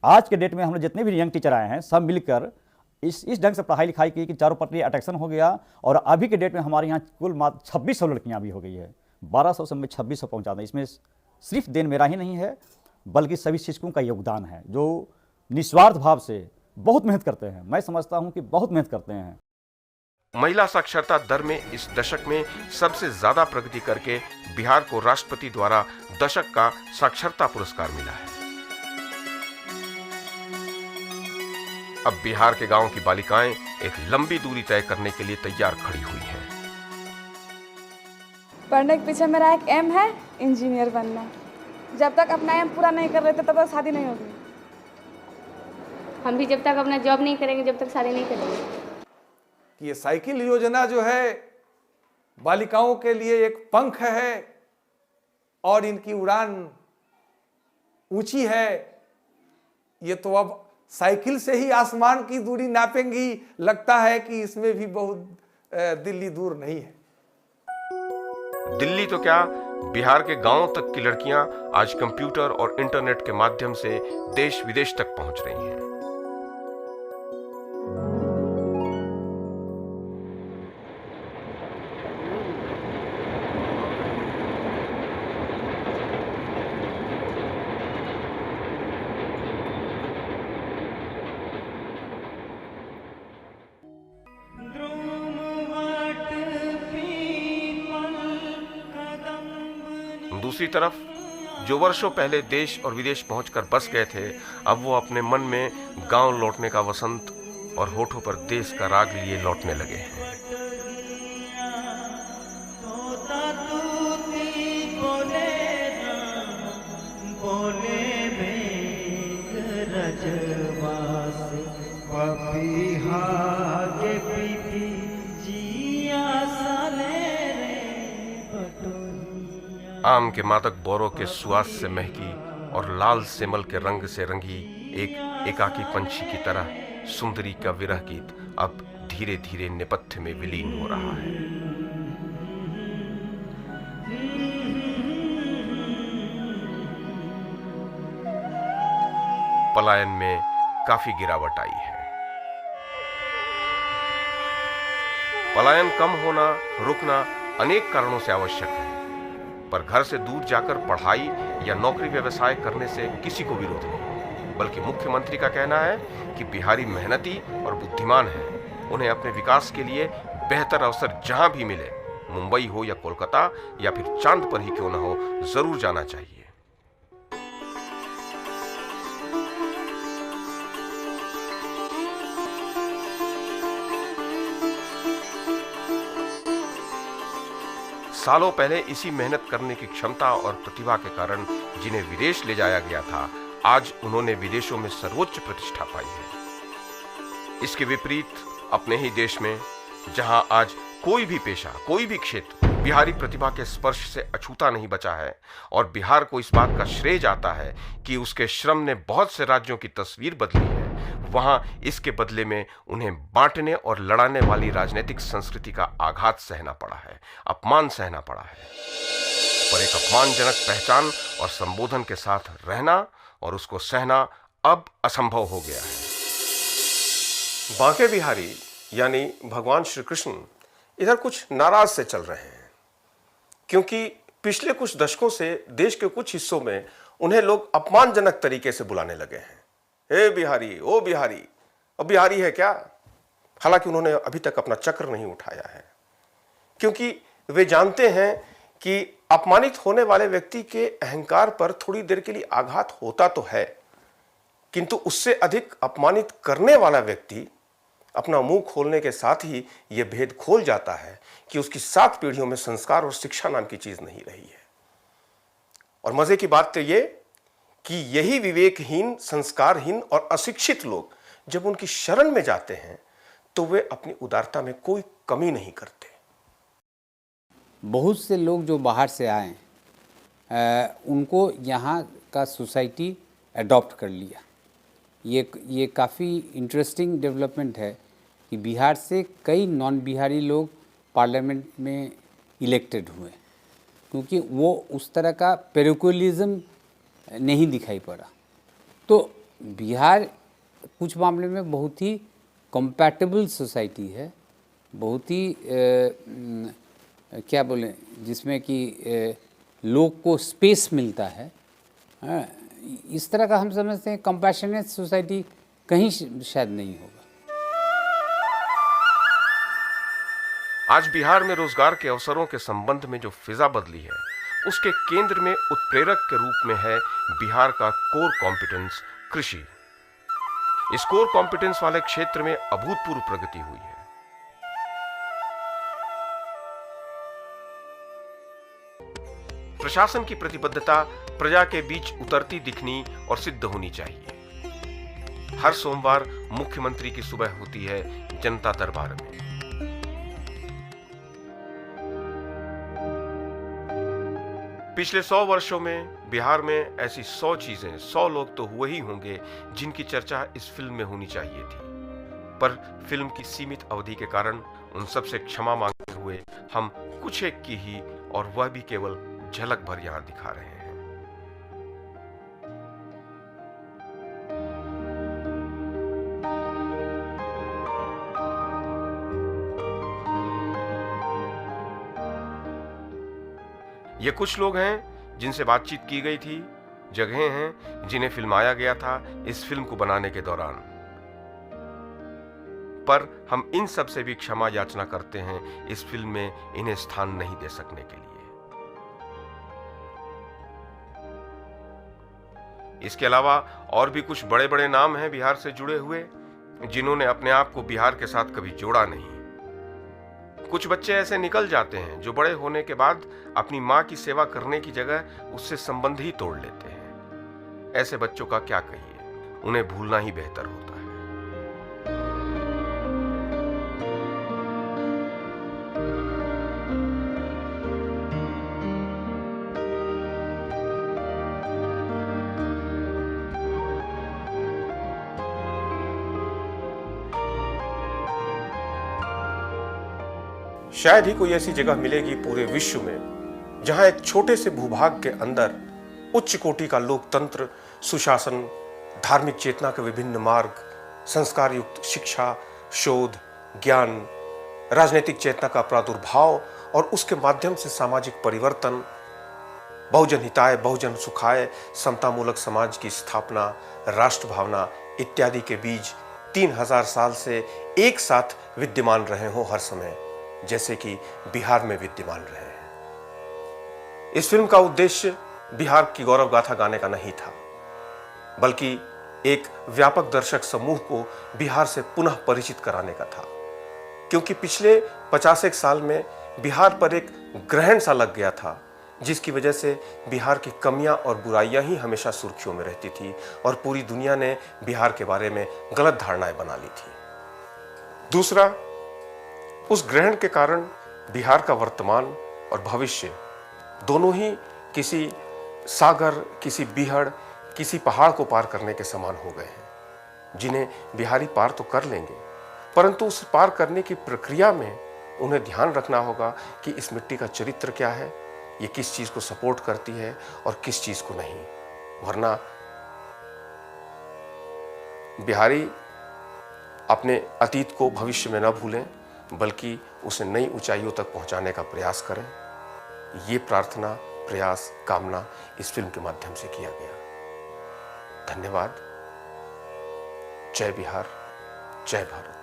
आज के डेट में हमने जितने भी यंग टीचर आए हैं सब मिलकर इस ढंग से पढ़ाई लिखाई की कि चारों पट्टी अट्रैक्शन हो गया, और अभी के डेट में हमारे यहाँ कुल मात्र 2600 लड़कियाँ भी हो गई है। 1200 से हमें 2600 पहुँचा दें, इसमें सिर्फ देन मेरा ही नहीं है बल्कि सभी शिक्षकों का योगदान है जो निस्वार्थ भाव से बहुत मेहनत करते हैं। मैं समझता हूँ कि बहुत मेहनत करते हैं। महिला साक्षरता दर में इस दशक में सबसे ज्यादा प्रगति करके बिहार को राष्ट्रपति द्वारा दशक का साक्षरता पुरस्कार मिला है। अब बिहार के गांव की बालिकाएं एक लंबी दूरी तय करने के लिए तैयार खड़ी हुई हैं। पढ़ने के पीछे मेरा एक एम है इंजीनियर बनना। जब तक अपना एम पूरा नहीं कर रहे थे तब तक शादी नहीं होगी। हम भी जब तक अपना जॉब नहीं करेंगे जब तक शादी नहीं करेंगे। ये साइकिल योजना जो है बालिकाओं के लिए एक पंख है और इनकी उड़ान ऊंची है। ये तो अब साइकिल से ही आसमान की दूरी नापेंगी, लगता है कि इसमें भी बहुत दिल्ली दूर नहीं है। दिल्ली तो क्या, बिहार के गांवों तक की लड़कियां आज कंप्यूटर और इंटरनेट के माध्यम से देश विदेश तक पहुंच रही हैं। दूसरी तरफ जो वर्षों पहले देश और विदेश पहुंचकर बस गए थे, अब वो अपने मन में गांव लौटने का वसंत और होठों पर देश का राग लिए लौटने लगे हैं। आम के मादक बोरों के सुआस से महकी और लाल सेमल के रंग से रंगी एक एकाकी पंछी की तरह सुंदरी का विरह गीत अब धीरे धीरे नेपथ्य में विलीन हो रहा है। पलायन में काफी गिरावट आई है। पलायन कम होना, रुकना अनेक कारणों से आवश्यक है, पर घर से दूर जाकर पढ़ाई या नौकरी व्यवसाय करने से किसी को विरोध नहीं। बल्कि मुख्यमंत्री का कहना है कि बिहारी मेहनती और बुद्धिमान हैं, उन्हें अपने विकास के लिए बेहतर अवसर जहां भी मिले, मुंबई हो या कोलकाता या फिर चांद पर ही क्यों ना हो, जरूर जाना चाहिए। सालों पहले इसी मेहनत करने की क्षमता और प्रतिभा के कारण जिन्हें विदेश ले जाया गया था, आज उन्होंने विदेशों में सर्वोच्च प्रतिष्ठा पाई है। इसके विपरीत अपने ही देश में, जहां आज कोई भी पेशा, कोई भी क्षेत्र बिहारी प्रतिभा के स्पर्श से अछूता नहीं बचा है, और बिहार को इस बात का श्रेय जाता है कि उसके श्रम ने बहुत से राज्यों की तस्वीर बदली है, वहां इसके बदले में उन्हें बांटने और लड़ाने वाली राजनीतिक संस्कृति का आघात सहना पड़ा है, अपमान सहना पड़ा है। पर एक अपमानजनक पहचान और संबोधन के साथ रहना और उसको सहना अब असंभव हो गया है। बांके बिहारी यानी भगवान श्री कृष्ण इधर कुछ नाराज से चल रहे हैं, क्योंकि पिछले कुछ दशकों से देश के कुछ हिस्सों में उन्हें लोग अपमानजनक तरीके से बुलाने लगे हैं। हे बिहारी, ओ बिहारी। अब बिहारी है क्या? हालांकि उन्होंने अभी तक अपना चक्र नहीं उठाया है, क्योंकि वे जानते हैं कि अपमानित होने वाले व्यक्ति के अहंकार पर थोड़ी देर के लिए आघात होता तो है, किंतु उससे अधिक अपमानित करने वाला व्यक्ति अपना मुंह खोलने के साथ ही यह भेद खोल जाता है कि उसकी 7 पीढ़ियों में संस्कार और शिक्षा नाम की चीज नहीं रही है। और मजे की बात तो ये कि यही विवेकहीन, संस्कारहीन और अशिक्षित लोग जब उनकी शरण में जाते हैं तो वे अपनी उदारता में कोई कमी नहीं करते। बहुत से लोग जो बाहर से आए उनको यहाँ का सोसाइटी अडॉप्ट कर लिया। ये काफ़ी इंटरेस्टिंग डेवलपमेंट है कि बिहार से कई नॉन बिहारी लोग पार्लियामेंट में इलेक्टेड हुए, क्योंकि वो उस तरह का पेरोकुलिज्म नहीं दिखाई पड़ा। तो बिहार कुछ मामले में बहुत ही कंपैटिबल सोसाइटी है, बहुत ही क्या बोलें, जिसमें कि लोग को स्पेस मिलता है। इस तरह का हम समझते हैं कंपैशनेट सोसाइटी कहीं शायद नहीं होगा। आज बिहार में रोजगार के अवसरों के संबंध में जो फिजा बदली है, उसके केंद्र में उत्प्रेरक के रूप में है बिहार का कोर कॉम्पिटेंस कृषि। इस कोर कॉम्पिटेंस वाले क्षेत्र में अभूतपूर्व प्रगति हुई है। प्रशासन की प्रतिबद्धता प्रजा के बीच उतरती दिखनी और सिद्ध होनी चाहिए। हर सोमवार मुख्यमंत्री की सुबह होती है जनता दरबार में। पिछले 100 वर्षों में बिहार में ऐसी 100 चीजें, 100 लोग तो हुए ही होंगे जिनकी चर्चा इस फिल्म में होनी चाहिए थी, पर फिल्म की सीमित अवधि के कारण उन सब से क्षमा मांगते हुए हम कुछ एक की ही, और वह भी केवल झलक भर यहां दिखा रहे हैं। ये कुछ लोग हैं जिनसे बातचीत की गई थी, जगहें हैं जिन्हें फिल्माया गया था इस फिल्म को बनाने के दौरान, पर हम इन सब से भी क्षमा याचना करते हैं इस फिल्म में इन्हें स्थान नहीं दे सकने के लिए। इसके अलावा और भी कुछ बड़े बड़े नाम हैं बिहार से जुड़े हुए, जिन्होंने अपने आप को बिहार के साथ कभी जोड़ा नहीं। कुछ बच्चे ऐसे निकल जाते हैं जो बड़े होने के बाद अपनी मां की सेवा करने की जगह उससे संबंध ही तोड़ लेते हैं। ऐसे बच्चों का क्या कहिए, उन्हें भूलना ही बेहतर होता है। शायद ही कोई ऐसी जगह मिलेगी पूरे विश्व में जहां एक छोटे से भूभाग के अंदर उच्च कोटि का लोकतंत्र, सुशासन, धार्मिक चेतना के विभिन्न मार्ग, संस्कार युक्त शिक्षा, शोध, ज्ञान, राजनीतिक चेतना का प्रादुर्भाव और उसके माध्यम से सामाजिक परिवर्तन, बहुजन हिताय, बहुजन सुखाय, समतामूलक समाज की स्थापना, राष्ट्र भावना इत्यादि के बीज 3000 साल से एक साथ विद्यमान रहे हों हर समय, जैसे कि बिहार में विद्यमान रहे हैं। इस फिल्म का उद्देश्य बिहार की गौरव गाथा गाने का नहीं था, बल्कि एक व्यापक दर्शक समूह को बिहार से पुनः परिचित कराने का था, क्योंकि पिछले 50 साल में बिहार पर एक ग्रहण सा लग गया था, जिसकी वजह से बिहार की कमियां और बुराइयां ही हमेशा सुर्खियों में रहती थी और पूरी दुनिया ने बिहार के बारे में गलत धारणाएं बना ली थी। दूसरा, उस ग्रहण के कारण बिहार का वर्तमान और भविष्य दोनों ही किसी सागर, किसी बीहड़, किसी पहाड़ को पार करने के समान हो गए हैं, जिन्हें बिहारी पार तो कर लेंगे, परंतु उस पार करने की प्रक्रिया में उन्हें ध्यान रखना होगा कि इस मिट्टी का चरित्र क्या है, ये किस चीज को सपोर्ट करती है और किस चीज को नहीं। वरना बिहारी अपने अतीत को भविष्य में न भूलें, बल्कि उसे नई ऊंचाइयों तक पहुंचाने का प्रयास करें। ये प्रार्थना, प्रयास, कामना इस फिल्म के माध्यम से किया गया। धन्यवाद। जय बिहार, जय भारत।